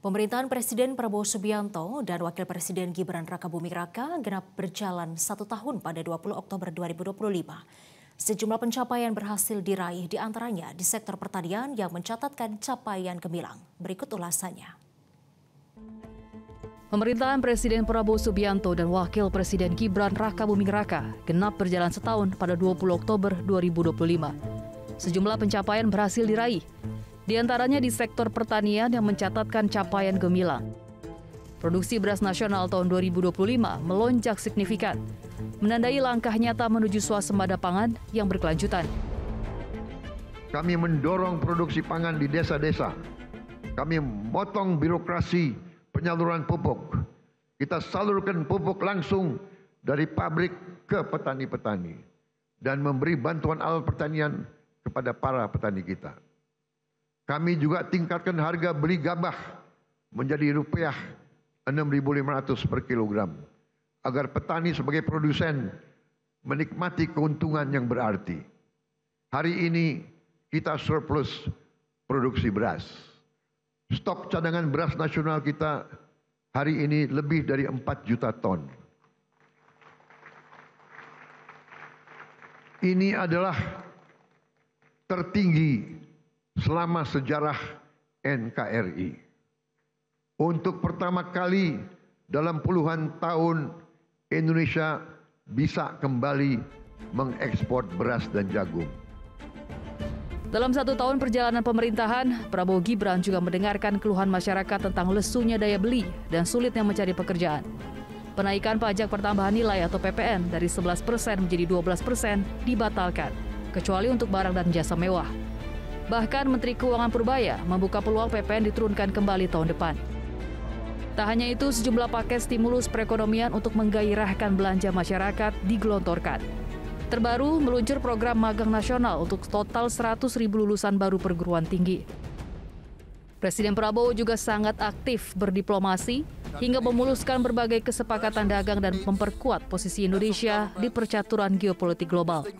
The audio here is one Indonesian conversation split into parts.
Pemerintahan Presiden Prabowo Subianto dan Wakil Presiden Gibran Rakabuming Raka genap berjalan 1 tahun pada 20 Oktober 2025. Sejumlah pencapaian berhasil diraih diantaranya di sektor pertanian yang mencatatkan capaian gemilang. Berikut ulasannya. Pemerintahan Presiden Prabowo Subianto dan Wakil Presiden Gibran Rakabuming Raka genap berjalan setahun pada 20 Oktober 2025. Sejumlah pencapaian berhasil diraih, di antaranya di sektor pertanian yang mencatatkan capaian gemilang. Produksi beras nasional tahun 2025 melonjak signifikan, menandai langkah nyata menuju swasembada pangan yang berkelanjutan. Kami mendorong produksi pangan di desa-desa. Kami memotong birokrasi penyaluran pupuk. Kita salurkan pupuk langsung dari pabrik ke petani-petani dan memberi bantuan alat pertanian kepada para petani kita. Kami juga tingkatkan harga beli gabah menjadi rupiah 6.500 per kilogram agar petani sebagai produsen menikmati keuntungan yang berarti. Hari ini kita surplus produksi beras. Stok cadangan beras nasional kita hari ini lebih dari 4 juta ton. Ini adalah tertinggi selama sejarah NKRI. Untuk pertama kali dalam puluhan tahun Indonesia bisa kembali mengekspor beras dan jagung. Dalam 1 tahun perjalanan pemerintahan, Prabowo Gibran juga mendengarkan keluhan masyarakat tentang lesunya daya beli dan sulitnya mencari pekerjaan. Penaikan pajak pertambahan nilai atau PPN dari 11% menjadi 12% dibatalkan, kecuali untuk barang dan jasa mewah. Bahkan Menteri Keuangan Purbaya membuka peluang PPN diturunkan kembali tahun depan. Tak hanya itu, sejumlah paket stimulus perekonomian untuk menggairahkan belanja masyarakat digelontorkan. Terbaru, meluncur program magang nasional untuk total 100.000 lulusan baru perguruan tinggi. Presiden Prabowo juga sangat aktif berdiplomasi hingga memuluskan berbagai kesepakatan dagang dan memperkuat posisi Indonesia di percaturan geopolitik global.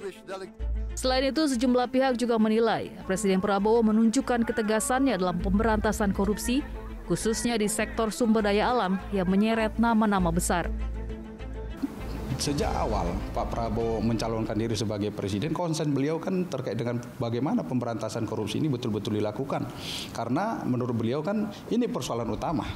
Selain itu, sejumlah pihak juga menilai Presiden Prabowo menunjukkan ketegasannya dalam pemberantasan korupsi, khususnya di sektor sumber daya alam yang menyeret nama-nama besar. Sejak awal Pak Prabowo mencalonkan diri sebagai presiden, konsen beliau kan terkait dengan bagaimana pemberantasan korupsi ini betul-betul dilakukan. Karena menurut beliau kan ini persoalan utama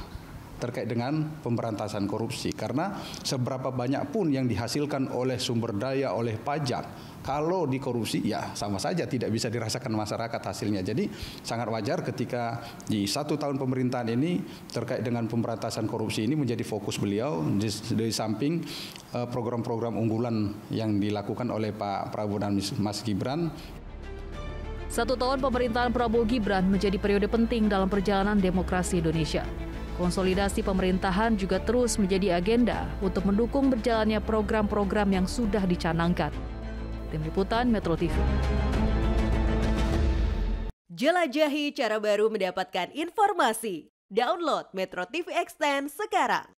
terkait dengan pemberantasan korupsi. Karena seberapa banyak pun yang dihasilkan oleh sumber daya, oleh pajak, kalau dikorupsi ya sama saja tidak bisa dirasakan masyarakat hasilnya. Jadi sangat wajar ketika di 1 tahun pemerintahan ini terkait dengan pemberantasan korupsi ini menjadi fokus beliau di samping program-program unggulan yang dilakukan oleh Pak Prabowo dan Mas Gibran. 1 tahun pemerintahan Prabowo Gibran menjadi periode penting dalam perjalanan demokrasi Indonesia. Konsolidasi pemerintahan juga terus menjadi agenda untuk mendukung berjalannya program-program yang sudah dicanangkan. Tim Liputan Metro TV. Jelajahi cara baru mendapatkan informasi. Download Metro TV Extend sekarang.